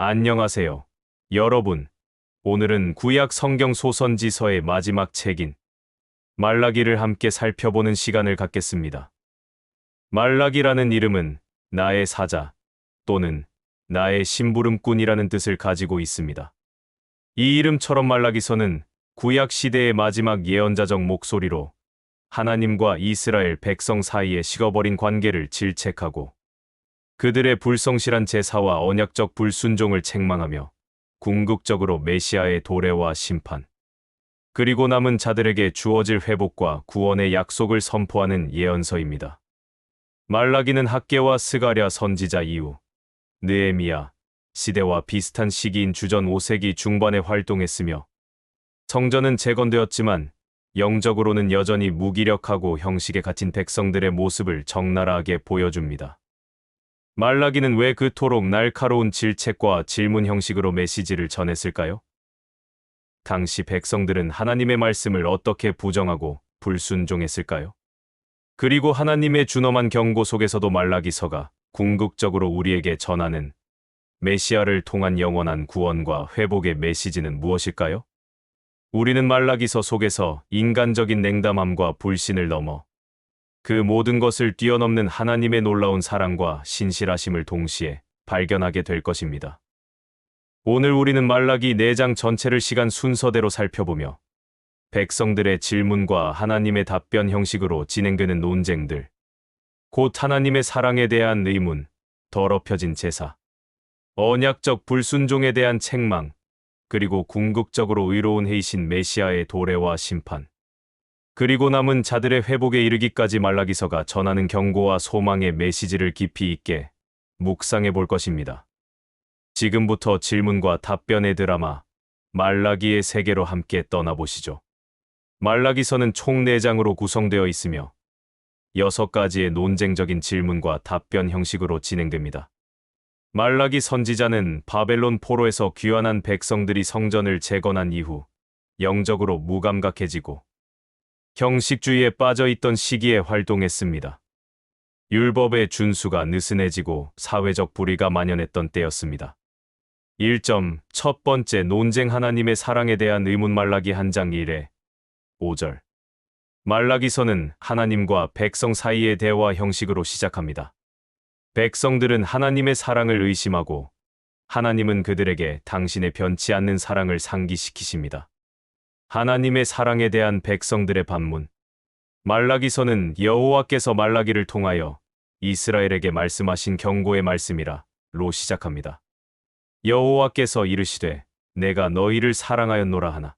안녕하세요. 여러분, 오늘은 구약 성경 소선지서의 마지막 책인 말라기를 함께 살펴보는 시간을 갖겠습니다. 말라기라는 이름은 나의 사자 또는 나의 심부름꾼이라는 뜻을 가지고 있습니다. 이 이름처럼 말라기서는 구약 시대의 마지막 예언자적 목소리로 하나님과 이스라엘 백성 사이에 식어버린 관계를 질책하고 그들의 불성실한 제사와 언약적 불순종을 책망하며 궁극적으로 메시아의 도래와 심판, 그리고 남은 자들에게 주어질 회복과 구원의 약속을 선포하는 예언서입니다. 말라기는 학개와 스가랴 선지자 이후 느헤미야 시대와 비슷한 시기인 주전 5세기 중반에 활동했으며 성전은 재건되었지만 영적으로는 여전히 무기력하고 형식에 갇힌 백성들의 모습을 적나라하게 보여줍니다. 말라기는 왜 그토록 날카로운 질책과 질문 형식으로 메시지를 전했을까요? 당시 백성들은 하나님의 말씀을 어떻게 부정하고 불순종했을까요? 그리고 하나님의 준엄한 경고 속에서도 말라기서가 궁극적으로 우리에게 전하는 메시아를 통한 영원한 구원과 회복의 메시지는 무엇일까요? 우리는 말라기서 속에서 인간적인 냉담함과 불신을 넘어 그 모든 것을 뛰어넘는 하나님의 놀라운 사랑과 신실하심을 동시에 발견하게 될 것입니다. 오늘 우리는 말라기 4장 전체를 시간 순서대로 살펴보며 백성들의 질문과 하나님의 답변 형식으로 진행되는 논쟁들, 곧 하나님의 사랑에 대한 의문, 더럽혀진 제사, 언약적 불순종에 대한 책망, 그리고 궁극적으로 의로운 해이신 메시아의 도래와 심판, 그리고 남은 자들의 회복에 이르기까지 말라기서가 전하는 경고와 소망의 메시지를 깊이 있게 묵상해 볼 것입니다. 지금부터 질문과 답변의 드라마 말라기의 세계로 함께 떠나보시죠. 말라기서는 총 4장으로 구성되어 있으며 6가지의 논쟁적인 질문과 답변 형식으로 진행됩니다. 말라기 선지자는 바벨론 포로에서 귀환한 백성들이 성전을 재건한 이후 영적으로 무감각해지고 형식주의에 빠져있던 시기에 활동했습니다. 율법의 준수가 느슨해지고 사회적 불의가 만연했던 때였습니다. 1점 첫 번째 논쟁 하나님의 사랑에 대한 의문 말라기 1장 1에 5절 말라기서는 하나님과 백성 사이의 대화 형식으로 시작합니다. 백성들은 하나님의 사랑을 의심하고 하나님은 그들에게 당신의 변치 않는 사랑을 상기시키십니다. 하나님의 사랑에 대한 백성들의 반문. 말라기서는 여호와께서 말라기를 통하여 이스라엘에게 말씀하신 경고의 말씀이라 로 시작합니다. 여호와께서 이르시되 내가 너희를 사랑하였노라 하나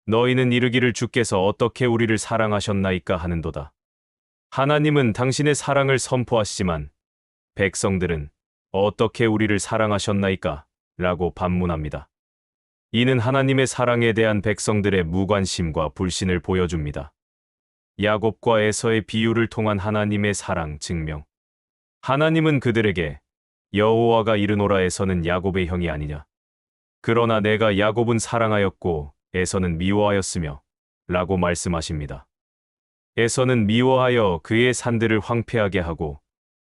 너희는 이르기를 주께서 어떻게 우리를 사랑하셨나이까 하는도다. 하나님은 당신의 사랑을 선포하시지만 백성들은 어떻게 우리를 사랑하셨나이까 라고 반문합니다. 이는 하나님의 사랑에 대한 백성들의 무관심과 불신을 보여줍니다. 야곱과 에서의 비유를 통한 하나님의 사랑 증명. 하나님은 그들에게 여호와가 이르노라 에서는 야곱의 형이 아니냐. 그러나 내가 야곱은 사랑하였고 에서는 미워하였으며 라고 말씀하십니다. 에서는 미워하여 그의 산들을 황폐하게 하고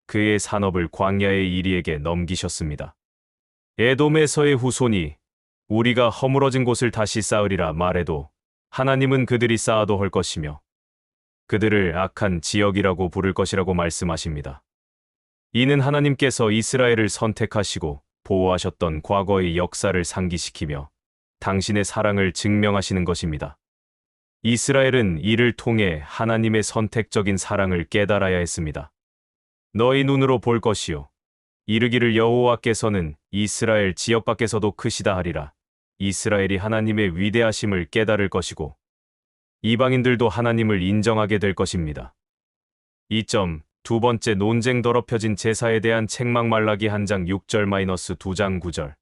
그의 산업을 광야의 이리에게 넘기셨습니다. 에돔에서의 후손이 우리가 허물어진 곳을 다시 쌓으리라 말해도 하나님은 그들이 쌓아도 할 것이며 그들을 악한 지역이라고 부를 것이라고 말씀하십니다. 이는 하나님께서 이스라엘을 선택하시고 보호하셨던 과거의 역사를 상기시키며 당신의 사랑을 증명하시는 것입니다. 이스라엘은 이를 통해 하나님의 선택적인 사랑을 깨달아야 했습니다. 너희 눈으로 볼 것이요 이르기를 여호와께서는 이스라엘 지역 밖에서도 크시다 하리라. 이스라엘이 하나님의 위대하심을 깨달을 것이고 이방인들도 하나님을 인정하게 될 것입니다. 2점 두 번째 논쟁 더럽혀진 제사에 대한 책망 말라기 1장 6절-2장 9절.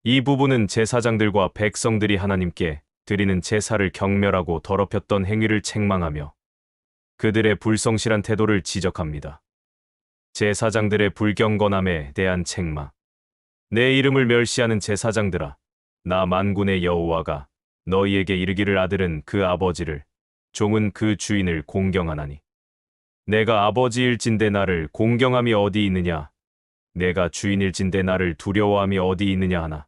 이 부분은 제사장들과 백성들이 하나님께 드리는 제사를 경멸하고 더럽혔던 행위를 책망하며 그들의 불성실한 태도를 지적합니다. 제사장들의 불경건함에 대한 책망. 내 이름을 멸시하는 제사장들아, 나 만군의 여호와가 너희에게 이르기를 아들은 그 아버지를, 종은 그 주인을 공경하나니. 내가 아버지일진대 나를 공경함이 어디 있느냐? 내가 주인일진대 나를 두려워함이 어디 있느냐 하나.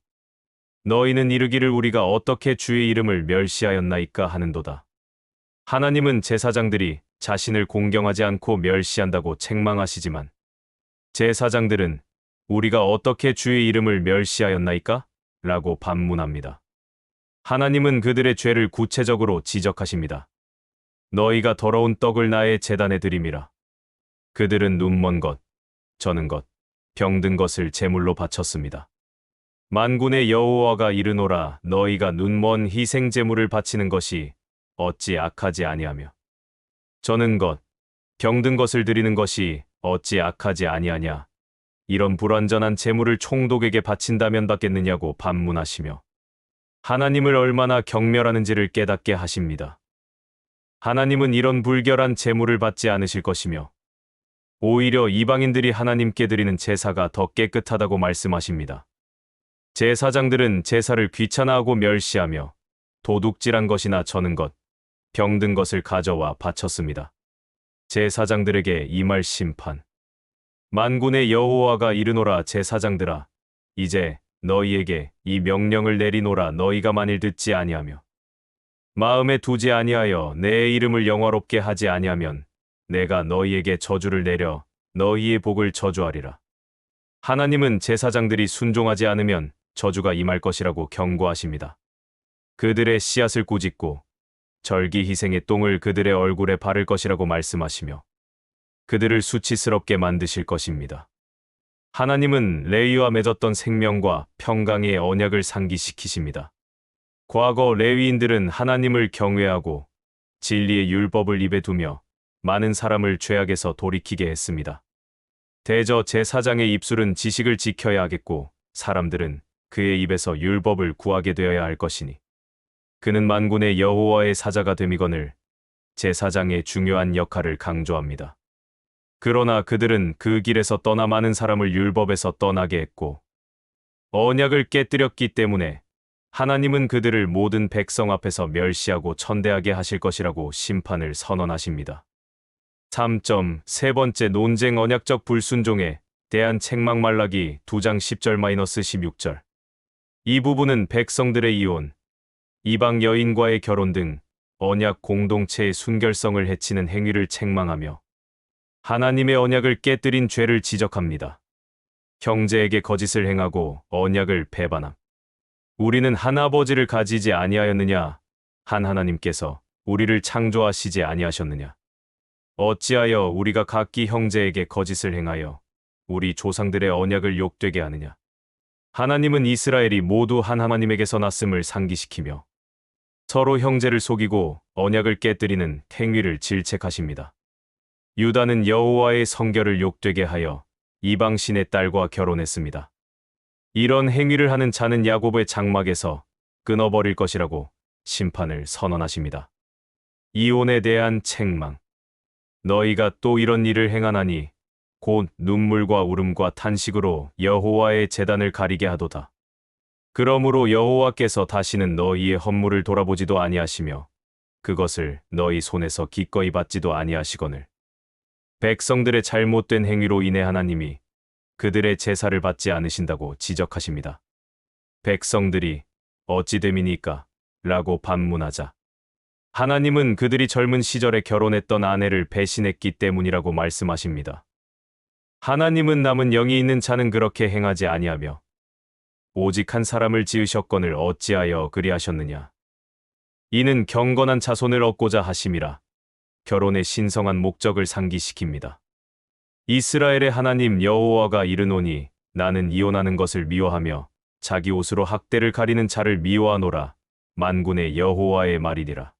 너희는 이르기를 우리가 어떻게 주의 이름을 멸시하였나이까 하는도다. 하나님은 제사장들이 자신을 공경하지 않고 멸시한다고 책망하시지만 제사장들은 우리가 어떻게 주의 이름을 멸시하였나이까? 라고 반문합니다. 하나님은 그들의 죄를 구체적으로 지적하십니다. 너희가 더러운 떡을 나의 제단에 드림이라. 그들은 눈먼 것, 저는 것, 병든 것을 제물로 바쳤습니다. 만군의 여호와가 이르노라 너희가 눈먼 희생 제물을 바치는 것이 어찌 악하지 아니하며 저는 것, 병든 것을 드리는 것이 어찌 악하지 아니하냐. 이런 불완전한 제물을 총독에게 바친다면 받겠느냐고 반문하시며 하나님을 얼마나 경멸하는지를 깨닫게 하십니다. 하나님은 이런 불결한 제물을 받지 않으실 것이며 오히려 이방인들이 하나님께 드리는 제사가 더 깨끗하다고 말씀하십니다. 제사장들은 제사를 귀찮아하고 멸시하며 도둑질한 것이나 저는 것, 병든 것을 가져와 바쳤습니다. 제사장들에게 임할 심판. 만군의 여호와가 이르노라 제사장들아 이제 너희에게 이 명령을 내리노라 너희가 만일 듣지 아니하며 마음에 두지 아니하여 내 이름을 영화롭게 하지 아니하면 내가 너희에게 저주를 내려 너희의 복을 저주하리라. 하나님은 제사장들이 순종하지 않으면 저주가 임할 것이라고 경고하십니다. 그들의 씨앗을 꾸짖고 절기 희생의 똥을 그들의 얼굴에 바를 것이라고 말씀하시며 그들을 수치스럽게 만드실 것입니다. 하나님은 레위와 맺었던 생명과 평강의 언약을 상기시키십니다. 과거 레위인들은 하나님을 경외하고 진리의 율법을 입에 두며 많은 사람을 죄악에서 돌이키게 했습니다. 대저 제사장의 입술은 지식을 지켜야 하겠고 사람들은 그의 입에서 율법을 구하게 되어야 할 것이니 그는 만군의 여호와의 사자가 됨이거늘 제사장의 중요한 역할을 강조합니다. 그러나 그들은 그 길에서 떠나 많은 사람을 율법에서 떠나게 했고 언약을 깨뜨렸기 때문에 하나님은 그들을 모든 백성 앞에서 멸시하고 천대하게 하실 것이라고 심판을 선언하십니다. 3. 세 번째 논쟁 언약적 불순종에 대한 책망 말라기 2장 10절-16절. 이 부분은 백성들의 이혼, 이방 여인과의 결혼 등 언약 공동체의 순결성을 해치는 행위를 책망하며 하나님의 언약을 깨뜨린 죄를 지적합니다. 형제에게 거짓을 행하고 언약을 배반함. 우리는 한 아버지를 가지지 아니하였느냐? 한 하나님께서 우리를 창조하시지 아니하셨느냐? 어찌하여 우리가 각기 형제에게 거짓을 행하여 우리 조상들의 언약을 욕되게 하느냐? 하나님은 이스라엘이 모두 한 하나님에게서 났음을 상기시키며 서로 형제를 속이고 언약을 깨뜨리는 행위를 질책하십니다. 유다는 여호와의 성결을 욕되게 하여 이방신의 딸과 결혼했습니다. 이런 행위를 하는 자는 야곱의 장막에서 끊어버릴 것이라고 심판을 선언하십니다. 이혼에 대한 책망. 너희가 또 이런 일을 행하나니 곧 눈물과 울음과 탄식으로 여호와의 제단을 가리게 하도다. 그러므로 여호와께서 다시는 너희의 헌물을 돌아보지도 아니하시며 그것을 너희 손에서 기꺼이 받지도 아니하시거늘. 백성들의 잘못된 행위로 인해 하나님이 그들의 제사를 받지 않으신다고 지적하십니다. 백성들이 어찌 됨이니까? 라고 반문하자 하나님은 그들이 젊은 시절에 결혼했던 아내를 배신했기 때문이라고 말씀하십니다. 하나님은 남은 영이 있는 자는 그렇게 행하지 아니하며 오직 한 사람을 지으셨거늘 어찌하여 그리하셨느냐? 이는 경건한 자손을 얻고자 하심이라. 결혼의 신성한 목적을 상기시킵니다. 이스라엘의 하나님 여호와가 이르노니 나는 이혼하는 것을 미워하며 자기 옷으로 학대를 가리는 자를 미워하노라. 만군의 여호와의 말이니라.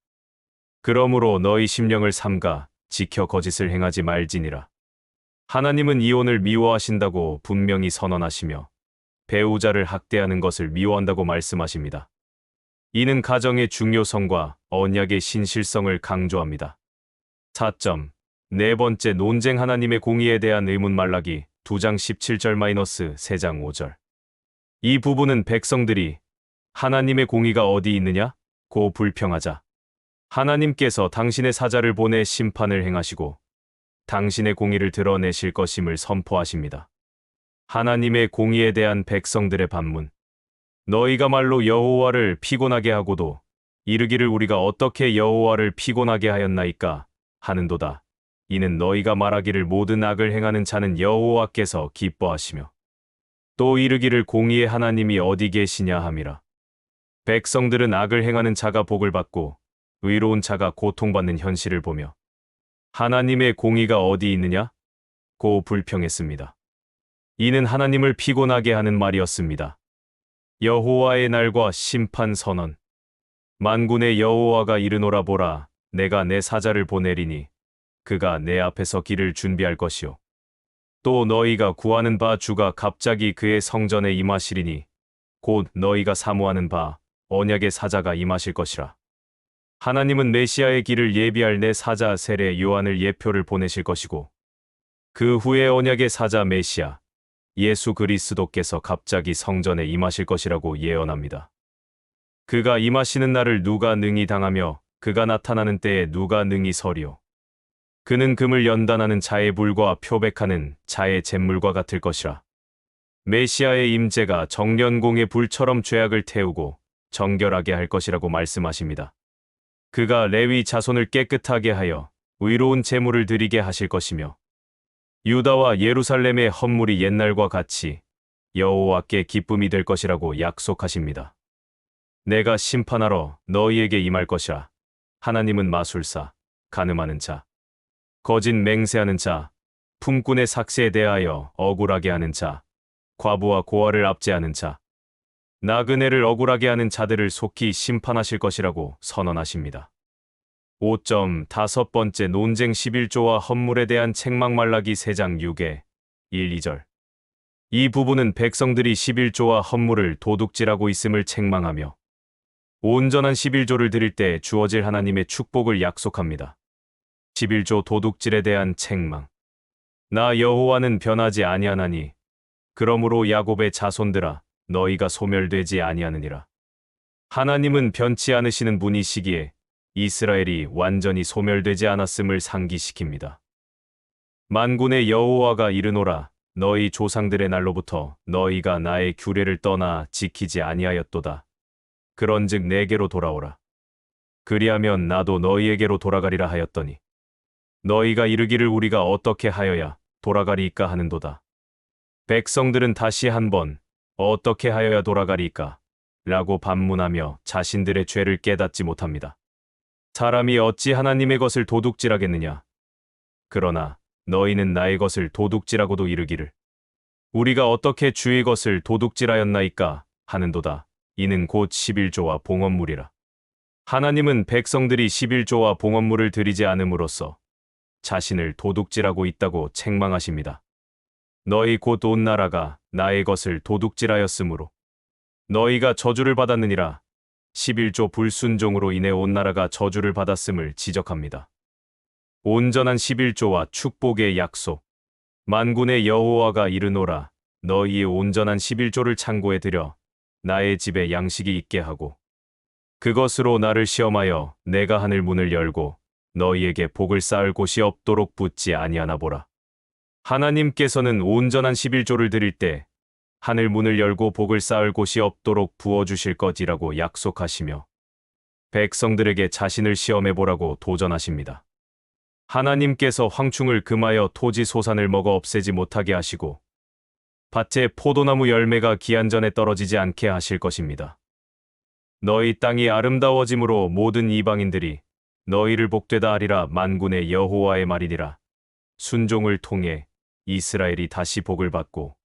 그러므로 너희 심령을 삼가 지켜 거짓을 행하지 말지니라. 하나님은 이혼을 미워하신다고 분명히 선언하시며 배우자를 학대하는 것을 미워한다고 말씀하십니다. 이는 가정의 중요성과 언약의 신실성을 강조합니다. 4. 네 번째 논쟁 하나님의 공의에 대한 의문 말라기 2장 17절-3장 5절. 이 부분은 백성들이 하나님의 공의가 어디 있느냐? 고 불평하자 하나님께서 당신의 사자를 보내 심판을 행하시고 당신의 공의를 드러내실 것임을 선포하십니다. 하나님의 공의에 대한 백성들의 반문. 너희가 말로 여호와를 피곤하게 하고도 이르기를 우리가 어떻게 여호와를 피곤하게 하였나이까 하는도다. 이는 너희가 말하기를 모든 악을 행하는 자는 여호와께서 기뻐하시며 또 이르기를 공의의 하나님이 어디 계시냐 함이라. 백성들은 악을 행하는 자가 복을 받고 의로운 자가 고통받는 현실을 보며 하나님의 공의가 어디 있느냐? 고 불평했습니다. 이는 하나님을 피곤하게 하는 말이었습니다. 여호와의 날과 심판 선언. 만군의 여호와가 이르노라 보라, 내가 내 사자를 보내리니 그가 내 앞에서 길을 준비할 것이요. 또 너희가 구하는 바 주가 갑자기 그의 성전에 임하시리니 곧 너희가 사모하는 바 언약의 사자가 임하실 것이라. 하나님은 메시아의 길을 예비할 내 사자 세례 요한을 예표를 보내실 것이고 그 후에 언약의 사자 메시아 예수 그리스도께서 갑자기 성전에 임하실 것이라고 예언합니다. 그가 임하시는 날을 누가 능히 당하며 그가 나타나는 때에 누가 능히 서리요. 그는 금을 연단하는 자의 불과 표백하는 자의 잿물과 같을 것이라. 메시아의 임재가 정련공의 불처럼 죄악을 태우고 정결하게 할 것이라고 말씀하십니다. 그가 레위 자손을 깨끗하게 하여 의로운 제물을 드리게 하실 것이며 유다와 예루살렘의 헌물이 옛날과 같이 여호와께 기쁨이 될 것이라고 약속하십니다. 내가 심판하러 너희에게 임할 것이라. 하나님은 마술사, 간음하는 자, 거짓 맹세하는 자, 품꾼의 삭세에 대하여 억울하게 하는 자, 과부와 고아를 압제하는 자, 나그네를 억울하게 하는 자들을 속히 심판하실 것이라고 선언하십니다. 5.5번째 논쟁 11조와 헌물에 대한 책망 말라기 3장 6에 1, 2절. 이 부분은 백성들이 11조와 헌물을 도둑질하고 있음을 책망하며 온전한 11조를 드릴 때 주어질 하나님의 축복을 약속합니다. 11조 도둑질에 대한 책망. 나 여호와는 변하지 아니하나니 그러므로 야곱의 자손들아 너희가 소멸되지 아니하느니라. 하나님은 변치 않으시는 분이시기에 이스라엘이 완전히 소멸되지 않았음을 상기시킵니다. 만군의 여호와가 이르노라, 너희 조상들의 날로부터 너희가 나의 규례를 떠나 지키지 아니하였도다. 그런즉 내게로 돌아오라. 그리하면 나도 너희에게로 돌아가리라 하였더니 너희가 이르기를 우리가 어떻게 하여야 돌아가리이까 하는도다. 백성들은 다시 한번 어떻게 하여야 돌아가리이까? 라고 반문하며 자신들의 죄를 깨닫지 못합니다. 사람이 어찌 하나님의 것을 도둑질하겠느냐? 그러나 너희는 나의 것을 도둑질하고도 이르기를 우리가 어떻게 주의 것을 도둑질하였나이까 하는도다. 이는 곧 11조와 봉헌물이라. 하나님은 백성들이 11조와 봉헌물을 드리지 않음으로써 자신을 도둑질하고 있다고 책망하십니다. 너희 곧 온 나라가 나의 것을 도둑질하였으므로 너희가 저주를 받았느니라. 11조 불순종으로 인해 온 나라가 저주를 받았음을 지적합니다. 온전한 11조와 축복의 약속. 만군의 여호와가 이르노라, 너희의 온전한 11조를 창고에 들여 나의 집에 양식이 있게 하고 그것으로 나를 시험하여 내가 하늘 문을 열고 너희에게 복을 쌓을 곳이 없도록 붙지 아니하나 보라. 하나님께서는 온전한 11조를 드릴 때 하늘 문을 열고 복을 쌓을 곳이 없도록 부어주실 것이라고 약속하시며 백성들에게 자신을 시험해보라고 도전하십니다. 하나님께서 황충을 금하여 토지 소산을 먹어 없애지 못하게 하시고 밭에 포도나무 열매가 기한 전에 떨어지지 않게 하실 것입니다. 너희 땅이 아름다워짐으로 모든 이방인들이 너희를 복되다 하리라. 만군의 여호와의 말이니라. 순종을 통해 이스라엘이 다시 복을 받고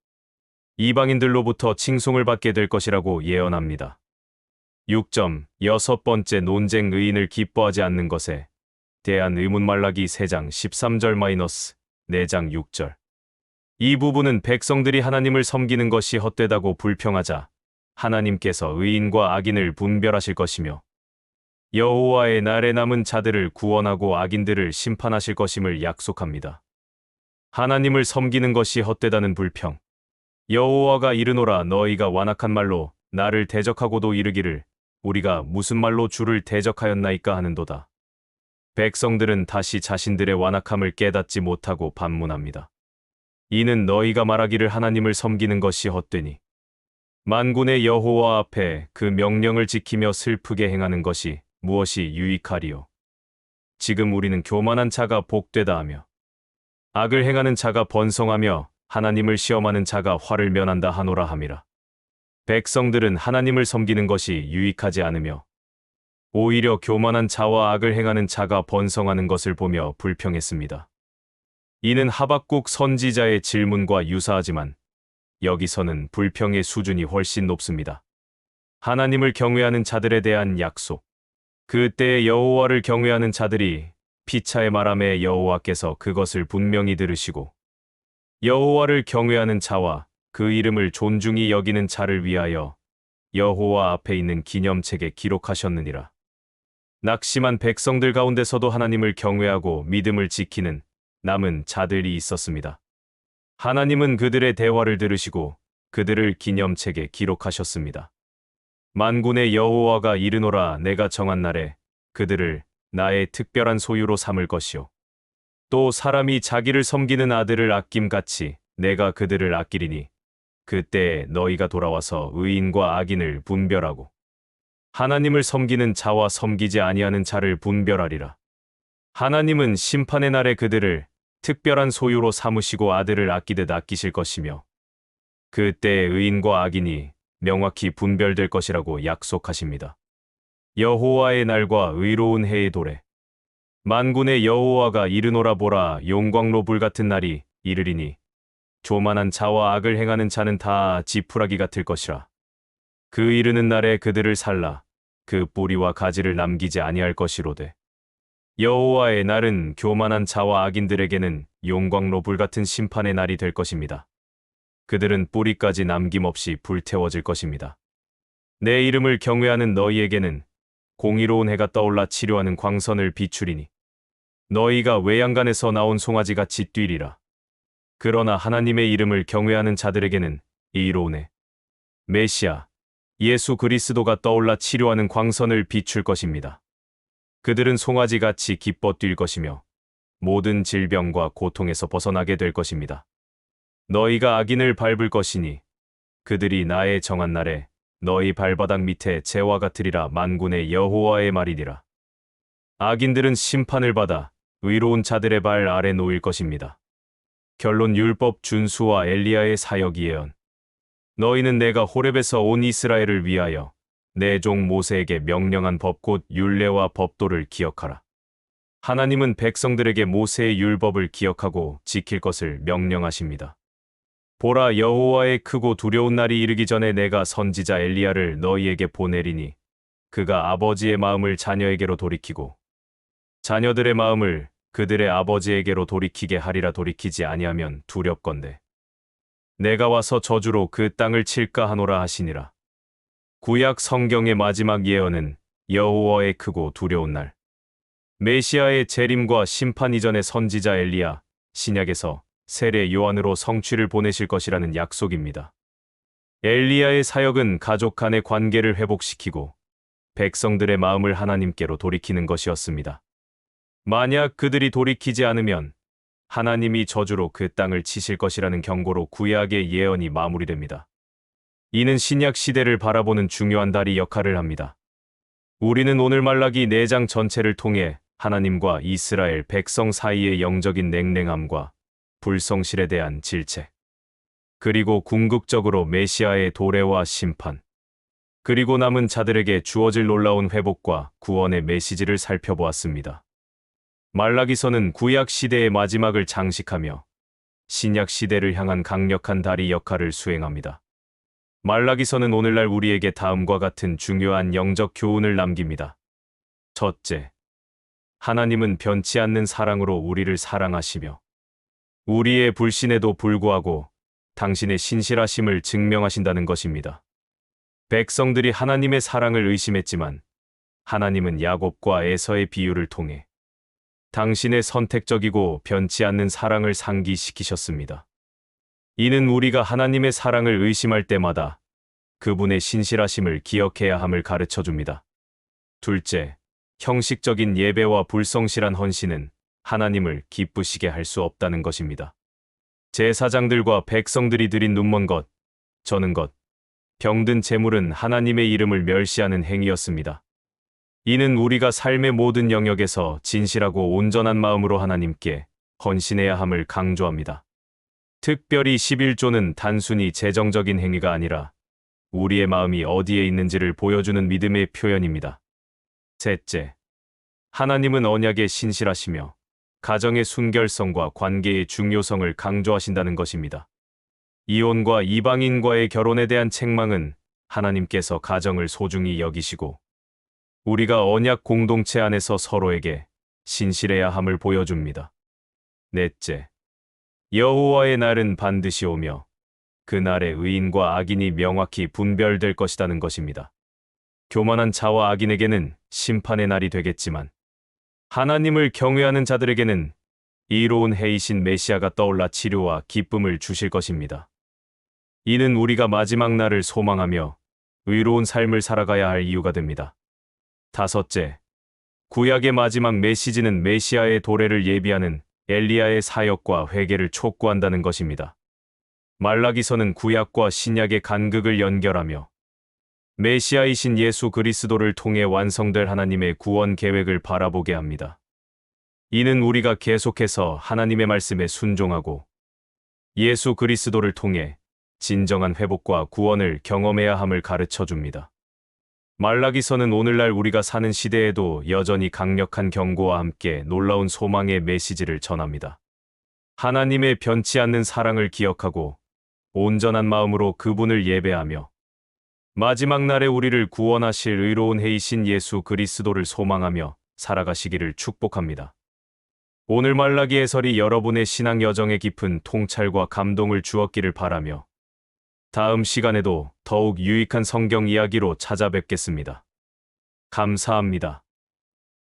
이방인들로부터 칭송을 받게 될 것이라고 예언합니다. 6.6번째 논쟁 의인을 기뻐하지 않는 것에 대한 의문 말라기 3장 13절-4장 6절. 이 부분은 백성들이 하나님을 섬기는 것이 헛되다고 불평하자 하나님께서 의인과 악인을 분별하실 것이며 여호와의 날에 남은 자들을 구원하고 악인들을 심판하실 것임을 약속합니다. 하나님을 섬기는 것이 헛되다는 불평. 여호와가 이르노라, 너희가 완악한 말로 나를 대적하고도 이르기를 우리가 무슨 말로 주를 대적하였나이까 하는도다. 백성들은 다시 자신들의 완악함을 깨닫지 못하고 반문합니다. 이는 너희가 말하기를 하나님을 섬기는 것이 헛되니 만군의 여호와 앞에 그 명령을 지키며 슬프게 행하는 것이 무엇이 유익하리요. 지금 우리는 교만한 자가 복되다 하며 악을 행하는 자가 번성하며 하나님을 시험하는 자가 화를 면한다 하노라 함이라. 백성들은 하나님을 섬기는 것이 유익하지 않으며 오히려 교만한 자와 악을 행하는 자가 번성하는 것을 보며 불평했습니다. 이는 하박국 선지자의 질문과 유사하지만 여기서는 불평의 수준이 훨씬 높습니다. 하나님을 경외하는 자들에 대한 약속. 그때의 여호와를 경외하는 자들이 피차의 말함에 여호와께서 그것을 분명히 들으시고 여호와를 경외하는 자와 그 이름을 존중히 여기는 자를 위하여 여호와 앞에 있는 기념책에 기록하셨느니라. 낙심한 백성들 가운데서도 하나님을 경외하고 믿음을 지키는 남은 자들이 있었습니다. 하나님은 그들의 대화를 들으시고 그들을 기념책에 기록하셨습니다. 만군의 여호와가 이르노라 내가 정한 날에 그들을 나의 특별한 소유로 삼을 것이요. 또 사람이 자기를 섬기는 아들을 아낌같이 내가 그들을 아끼리니 그때에 너희가 돌아와서 의인과 악인을 분별하고 하나님을 섬기는 자와 섬기지 아니하는 자를 분별하리라. 하나님은 심판의 날에 그들을 특별한 소유로 삼으시고 아들을 아끼듯 아끼실 것이며 그때에 의인과 악인이 명확히 분별될 것이라고 약속하십니다. 여호와의 날과 의로운 해의 도래. 만군의 여호와가 이르노라 보라 용광로 불같은 날이 이르리니 교만한 자와 악을 행하는 자는 다 지푸라기 같을 것이라. 그 이르는 날에 그들을 살라 그 뿌리와 가지를 남기지 아니할 것이로되 여호와의 날은 교만한 자와 악인들에게는 용광로 불같은 심판의 날이 될 것입니다. 그들은 뿌리까지 남김없이 불태워질 것입니다. 내 이름을 경외하는 너희에게는 공의로운 해가 떠올라 치료하는 광선을 비추리니 너희가 외양간에서 나온 송아지같이 뛰리라. 그러나 하나님의 이름을 경외하는 자들에게는 이로운 해 메시아 예수 그리스도가 떠올라 치료하는 광선을 비출 것입니다. 그들은 송아지같이 기뻐 뛸 것이며 모든 질병과 고통에서 벗어나게 될 것입니다. 너희가 악인을 밟을 것이니 그들이 나의 정한 날에 너희 발바닥 밑에 재와 같으리라. 만군의 여호와의 말이니라. 악인들은 심판을 받아 의로운 자들의 발 아래 놓일 것입니다. 결론 율법 준수와 엘리야의 사역 예언. 너희는 내가 호렙에서 온 이스라엘을 위하여 내 종 모세에게 명령한 법 곧 율례와 법도를 기억하라. 하나님은 백성들에게 모세의 율법을 기억하고 지킬 것을 명령하십니다. 보라 여호와의 크고 두려운 날이 이르기 전에 내가 선지자 엘리야를 너희에게 보내리니 그가 아버지의 마음을 자녀에게로 돌이키고 자녀들의 마음을 그들의 아버지에게로 돌이키게 하리라. 돌이키지 아니하면 두렵건대 내가 와서 저주로 그 땅을 칠까 하노라 하시니라. 구약 성경의 마지막 예언은 여호와의 크고 두려운 날 메시아의 재림과 심판 이전의 선지자 엘리야 신약에서 세례 요한으로 성취를 보내실 것이라는 약속입니다. 엘리야의 사역은 가족 간의 관계를 회복시키고 백성들의 마음을 하나님께로 돌이키는 것이었습니다. 만약 그들이 돌이키지 않으면 하나님이 저주로 그 땅을 치실 것이라는 경고로 구약의 예언이 마무리됩니다. 이는 신약 시대를 바라보는 중요한 다리 역할을 합니다. 우리는 오늘 말라기 4장 전체를 통해 하나님과 이스라엘 백성 사이의 영적인 냉랭함과 불성실에 대한 질책, 그리고 궁극적으로 메시아의 도래와 심판, 그리고 남은 자들에게 주어질 놀라운 회복과 구원의 메시지를 살펴보았습니다. 말라기서는 구약 시대의 마지막을 장식하며 신약 시대를 향한 강력한 다리 역할을 수행합니다. 말라기서는 오늘날 우리에게 다음과 같은 중요한 영적 교훈을 남깁니다. 첫째, 하나님은 변치 않는 사랑으로 우리를 사랑하시며 우리의 불신에도 불구하고 당신의 신실하심을 증명하신다는 것입니다. 백성들이 하나님의 사랑을 의심했지만 하나님은 야곱과 에서의 비유를 통해 당신의 선택적이고 변치 않는 사랑을 상기시키셨습니다. 이는 우리가 하나님의 사랑을 의심할 때마다 그분의 신실하심을 기억해야 함을 가르쳐줍니다. 둘째, 형식적인 예배와 불성실한 헌신은 하나님을 기쁘시게 할 수 없다는 것입니다. 제사장들과 백성들이 드린 눈먼 것, 저는 것, 병든 재물은 하나님의 이름을 멸시하는 행위였습니다. 이는 우리가 삶의 모든 영역에서 진실하고 온전한 마음으로 하나님께 헌신해야 함을 강조합니다. 특별히 11조는 단순히 재정적인 행위가 아니라 우리의 마음이 어디에 있는지를 보여주는 믿음의 표현입니다. 셋째, 하나님은 언약에 신실하시며 가정의 순결성과 관계의 중요성을 강조하신다는 것입니다. 이혼과 이방인과의 결혼에 대한 책망은 하나님께서 가정을 소중히 여기시고 우리가 언약 공동체 안에서 서로에게 신실해야 함을 보여줍니다. 넷째, 여호와의 날은 반드시 오며 그 날에 의인과 악인이 명확히 분별될 것이라는 것입니다. 교만한 자와 악인에게는 심판의 날이 되겠지만 하나님을 경외하는 자들에게는 이로운 해이신 메시아가 떠올라 치료와 기쁨을 주실 것입니다. 이는 우리가 마지막 날을 소망하며 의로운 삶을 살아가야 할 이유가 됩니다. 다섯째, 구약의 마지막 메시지는 메시아의 도래를 예비하는 엘리야의 사역과 회개를 촉구한다는 것입니다. 말라기서는 구약과 신약의 간극을 연결하며 메시아이신 예수 그리스도를 통해 완성될 하나님의 구원 계획을 바라보게 합니다. 이는 우리가 계속해서 하나님의 말씀에 순종하고 예수 그리스도를 통해 진정한 회복과 구원을 경험해야 함을 가르쳐 줍니다. 말라기서는 오늘날 우리가 사는 시대에도 여전히 강력한 경고와 함께 놀라운 소망의 메시지를 전합니다. 하나님의 변치 않는 사랑을 기억하고 온전한 마음으로 그분을 예배하며 마지막 날에 우리를 구원하실 의로운 해이신 예수 그리스도를 소망하며 살아가시기를 축복합니다. 오늘 말라기 해설이 여러분의 신앙 여정에 깊은 통찰과 감동을 주었기를 바라며 다음 시간에도 더욱 유익한 성경 이야기로 찾아뵙겠습니다. 감사합니다.